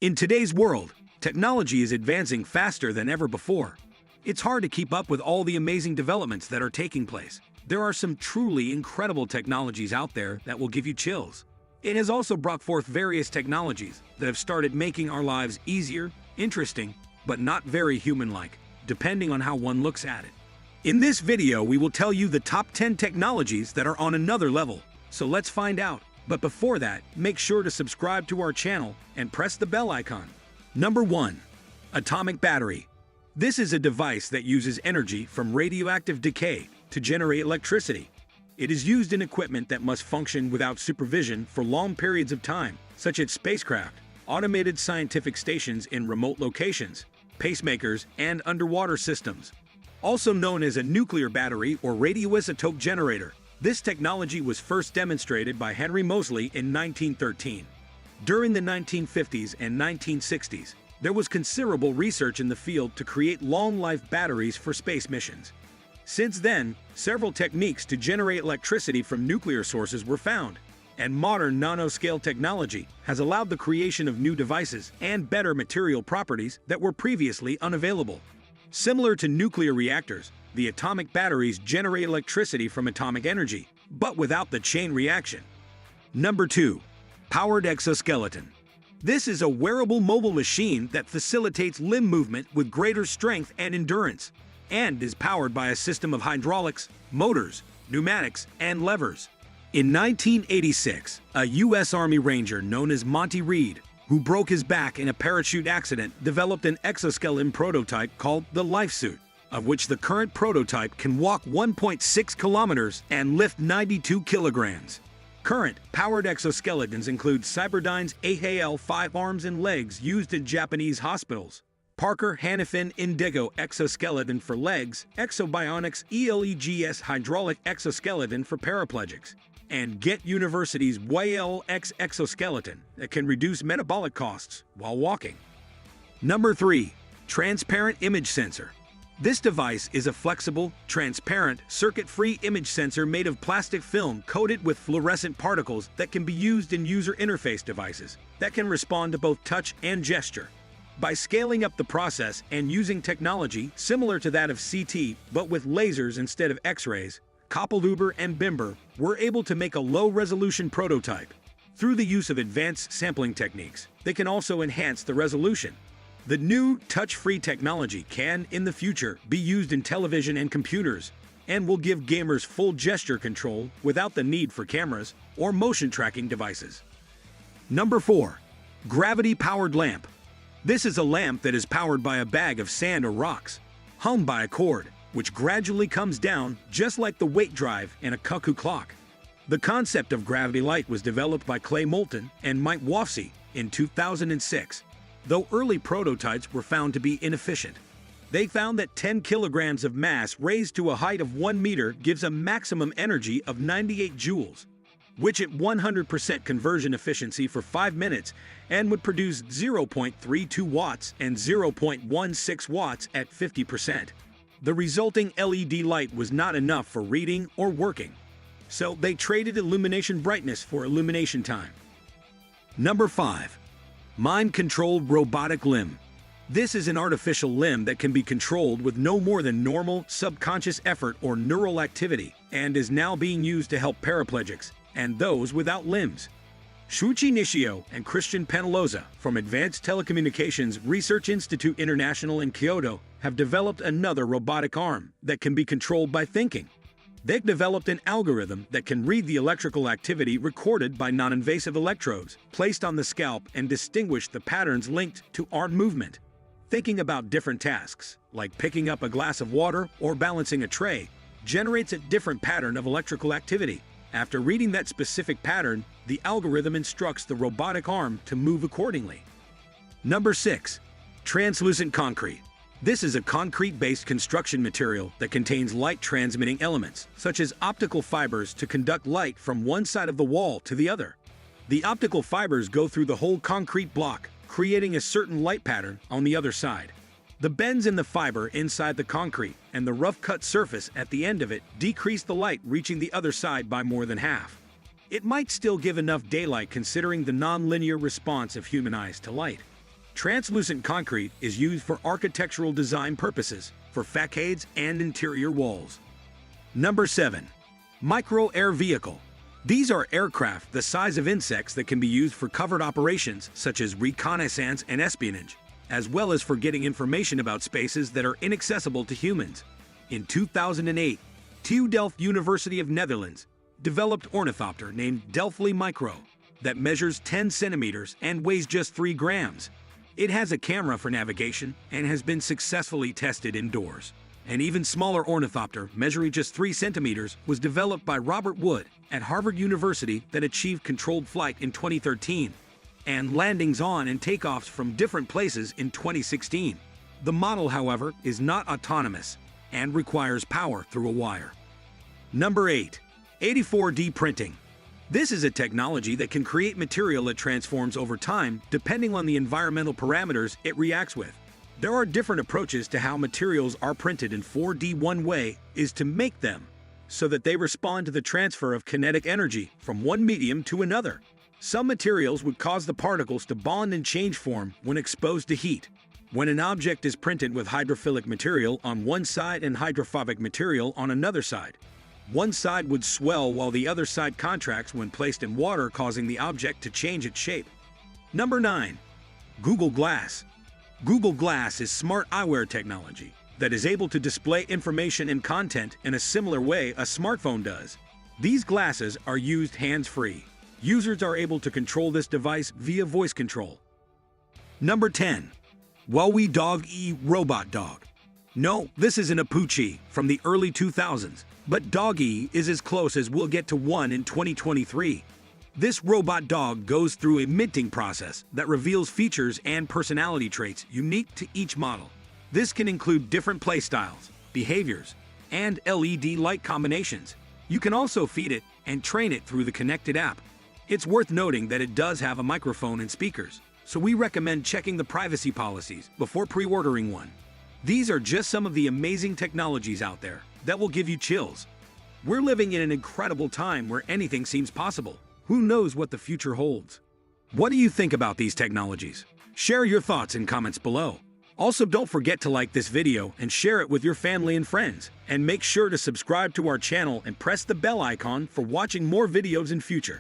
In today's world, technology is advancing faster than ever before. It's hard to keep up with all the amazing developments that are taking place. There are some truly incredible technologies out there that will give you chills. It has also brought forth various technologies that have started making our lives easier, interesting, but not very human-like, depending on how one looks at it. In this video, we will tell you the top 10 technologies that are on another level. So let's find out. But before that, make sure to subscribe to our channel and press the bell icon. Number 1. Atomic battery. This is a device that uses energy from radioactive decay to generate electricity. It is used in equipment that must function without supervision for long periods of time, such as spacecraft, automated scientific stations in remote locations, pacemakers, and underwater systems. Also known as a nuclear battery or radioisotope generator, this technology was first demonstrated by Henry Moseley in 1913. During the 1950s and 1960s, there was considerable research in the field to create long-life batteries for space missions. Since then, several techniques to generate electricity from nuclear sources were found, and modern nanoscale technology has allowed the creation of new devices and better material properties that were previously unavailable. Similar to nuclear reactors, the atomic batteries generate electricity from atomic energy, but without the chain reaction. Number 2. Powered exoskeleton. This is a wearable mobile machine that facilitates limb movement with greater strength and endurance, and is powered by a system of hydraulics, motors, pneumatics, and levers. In 1986, a U.S. Army Ranger known as Monty Reed, who broke his back in a parachute accident, developed an exoskeleton prototype called the LifeSuit, of which the current prototype can walk 1.6 kilometers and lift 92 kilograms. Current powered exoskeletons include Cyberdyne's AHL-5 arms and legs used in Japanese hospitals, Parker Hannifin Indigo exoskeleton for legs, Exobionics ELEGS hydraulic exoskeleton for paraplegics, and Get University's YLX exoskeleton that can reduce metabolic costs while walking. Number 3. Transparent image sensor. This device is a flexible, transparent, circuit-free image sensor made of plastic film coated with fluorescent particles that can be used in user interface devices that can respond to both touch and gesture. By scaling up the process and using technology similar to that of CT but with lasers instead of X-rays, Koppelhuber and Bimber were able to make a low-resolution prototype. Through the use of advanced sampling techniques, they can also enhance the resolution. The new touch-free technology can, in the future, be used in television and computers, and will give gamers full gesture control without the need for cameras or motion tracking devices. Number 4. Gravity-powered lamp. This is a lamp that is powered by a bag of sand or rocks, hung by a cord, which gradually comes down just like the weight drive in a cuckoo clock. The concept of gravity light was developed by Clay Moulton and Mike Wofsy in 2006. Though early prototypes were found to be inefficient. They found that 10 kilograms of mass raised to a height of 1 meter gives a maximum energy of 98 joules, which at 100% conversion efficiency for 5 minutes and would produce 0.32 watts and 0.16 watts at 50%. The resulting LED light was not enough for reading or working, so they traded illumination brightness for illumination time. Number 5. Mind-controlled robotic limb. This is an artificial limb that can be controlled with no more than normal subconscious effort or neural activity, and is now being used to help paraplegics and those without limbs. Shuichi Nishio and Christian Penaloza from Advanced Telecommunications Research Institute International in Kyoto have developed another robotic arm that can be controlled by thinking. They've developed an algorithm that can read the electrical activity recorded by non-invasive electrodes placed on the scalp and distinguish the patterns linked to arm movement. Thinking about different tasks, like picking up a glass of water or balancing a tray, generates a different pattern of electrical activity. After reading that specific pattern, the algorithm instructs the robotic arm to move accordingly. Number 6. Translucent concrete. This is a concrete-based construction material that contains light-transmitting elements, such as optical fibers to conduct light from one side of the wall to the other. The optical fibers go through the whole concrete block, creating a certain light pattern on the other side. The bends in the fiber inside the concrete and the rough-cut surface at the end of it decrease the light reaching the other side by more than half. It might still give enough daylight considering the non-linear response of human eyes to light. Translucent concrete is used for architectural design purposes, for facades and interior walls. Number 7. Micro Air Vehicle. These are aircraft the size of insects that can be used for covert operations such as reconnaissance and espionage, as well as for getting information about spaces that are inaccessible to humans. In 2008, TU Delft University of Netherlands developed ornithopter named Delftly Micro that measures 10 centimeters and weighs just 3 grams. It has a camera for navigation and has been successfully tested indoors. An even smaller ornithopter, measuring just 3 centimeters, was developed by Robert Wood at Harvard University that achieved controlled flight in 2013 and landings on and takeoffs from different places in 2016. The model, however, is not autonomous and requires power through a wire. Number 8. 84D printing. This is a technology that can create material that transforms over time depending on the environmental parameters it reacts with. There are different approaches to how materials are printed in 4D. One way is to make them so that they respond to the transfer of kinetic energy from one medium to another. Some materials would cause the particles to bond and change form when exposed to heat. When an object is printed with hydrophilic material on one side and hydrophobic material on another side, one side would swell while the other side contracts when placed in water, causing the object to change its shape. Number 9. Google Glass. Google Glass is smart eyewear technology that is able to display information and content in a similar way a smartphone does. These glasses are used hands-free. Users are able to control this device via voice control. Number 10. Wowie Dog E Robot Dog. No, this isn't a Poochie from the early 2000s, but Dog-E is as close as we'll get to one in 2023. This robot dog goes through a minting process that reveals features and personality traits unique to each model. This can include different play styles, behaviors, and LED light combinations. You can also feed it and train it through the connected app. It's worth noting that it does have a microphone and speakers, so we recommend checking the privacy policies before pre-ordering one. These are just some of the amazing technologies out there that will give you chills. We're living in an incredible time where anything seems possible. Who knows what the future holds? What do you think about these technologies? Share your thoughts in comments below. Also, don't forget to like this video and share it with your family and friends. And make sure to subscribe to our channel and press the bell icon for watching more videos in future.